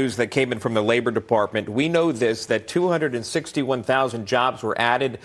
News that came in from the Labor Department. We know this, that 261,000 jobs were added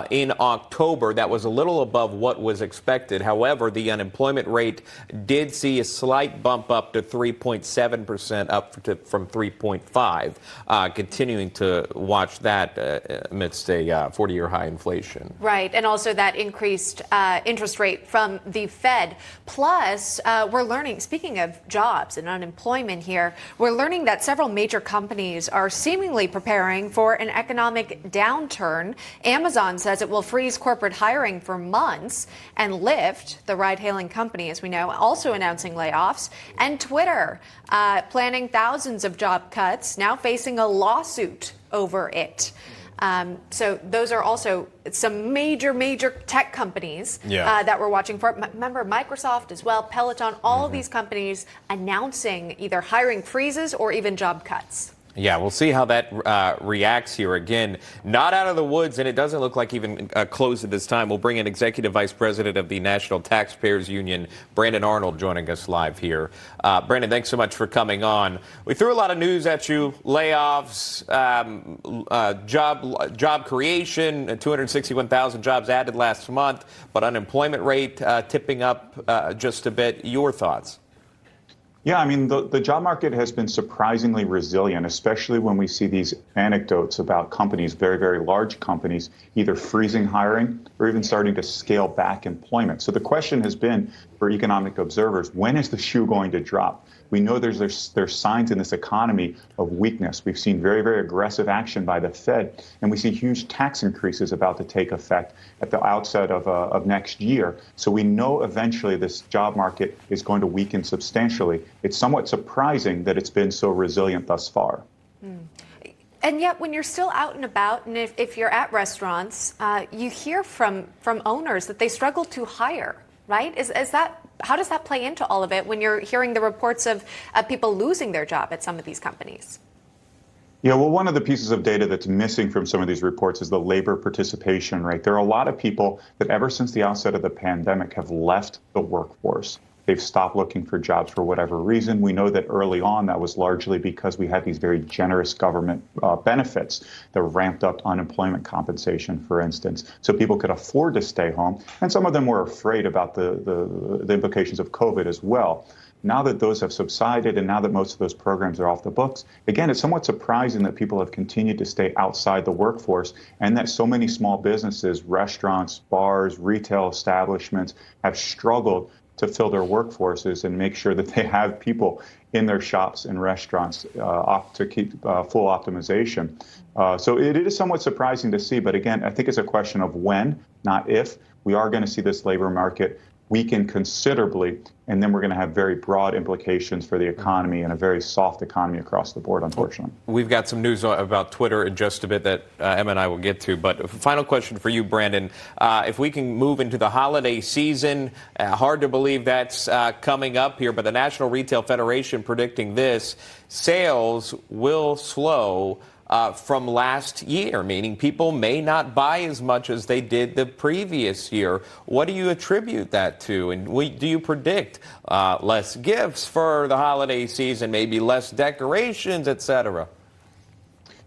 in October. That was a little above what was expected. However, the unemployment rate did see a slight bump up to 3.7%, from 3.5%. Continuing to watch that amidst a 40-year high inflation. Right, and also that increased interest rate from the Fed. Plus, we're learning, speaking of jobs and unemployment here, we're learning that several major companies are seemingly preparing for an economic downturn. Amazon says it will freeze corporate hiring for months, and Lyft, the ride-hailing company, as we know, also announcing layoffs, and Twitter planning thousands of job cuts, now facing a lawsuit over it. So those are also some major tech companies that we're watching for. Remember, Microsoft as well, Peloton, all of these companies announcing either hiring freezes or even job cuts. Yeah, we'll see how that reacts here. Again, not out of the woods, and it doesn't look like even close at this time. We'll bring in Executive Vice President of the National Taxpayers Union, Brandon Arnold, joining us live here. Brandon, thanks so much for coming on. We threw a lot of news at you: layoffs, job creation, 261,000 jobs added last month, but unemployment rate tipping up just a bit. Your thoughts? Yeah, I mean, the job market has been surprisingly resilient, especially when we see these anecdotes about companies, very large companies, either freezing hiring or even starting to scale back employment. So the question has been for economic observers, when is the shoe going to drop? We know there's signs in this economy of weakness. We've seen very aggressive action by the Fed, and we see huge tax increases about to take effect at the outset of next year. So we know eventually this job market is going to weaken substantially. It's somewhat surprising that it's been so resilient thus far. And yet, when you're still out and about, and if you're at restaurants, you hear from owners that they struggle to hire, right? How does that play into all of it when you're hearing the reports of people losing their job at some of these companies? Yeah, well, one of the pieces of data that's missing from some of these reports is the labor participation rate. There are a lot of people that ever since the outset of the pandemic have left the workforce. They've stopped looking for jobs for whatever reason. We know that early on that was largely because we had these very generous government benefits that ramped up unemployment compensation, for instance, so people could afford to stay home. And some of them were afraid about the implications of COVID as well. Now that those have subsided and now that most of those programs are off the books, again, it's somewhat surprising that people have continued to stay outside the workforce and that so many small businesses, restaurants, bars, retail establishments have struggled to fill their workforces and make sure that they have people in their shops and restaurants to keep full optimization. So it is somewhat surprising to see. But again, I think it's a question of when, not if. We are going to see this labor market weaken considerably, and then we're going to have very broad implications for the economy and a very soft economy across the board, unfortunately. We've got some news about Twitter in just a bit that Emma and I will get to. But final question for you, Brandon. If we can move into the holiday season, hard to believe that's coming up here, but the National Retail Federation predicting this: sales will slow from last year, meaning people may not buy as much as they did the previous year. What do you attribute that to? And do you predict less gifts for the holiday season, maybe less decorations, etc.?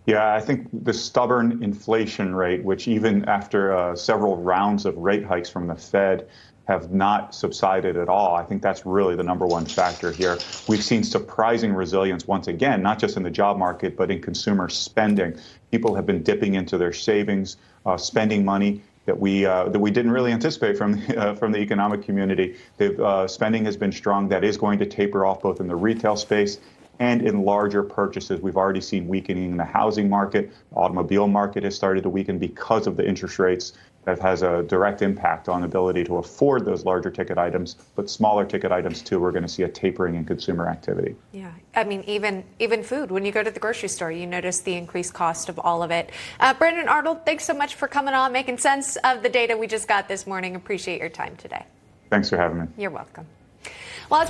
Yeah, I think the stubborn inflation rate, which even after several rounds of rate hikes from the Fed, have not subsided at all. I think that's really the number one factor here. We've seen surprising resilience once again, not just in the job market, but in consumer spending. People have been dipping into their savings, spending money that we didn't really anticipate from the economic community. Spending has been strong. That is going to taper off both in the retail space and in larger purchases. We've already seen weakening in the housing market. The automobile market has started to weaken because of the interest rates. That has a direct impact on the ability to afford those larger ticket items, but smaller ticket items too. We're going to see a tapering in consumer activity. Yeah, I mean, even food. When you go to the grocery store, you notice the increased cost of all of it. Brandon Arnold, thanks so much for coming on, making sense of the data we just got this morning. Appreciate your time today. Thanks for having me. You're welcome. Well,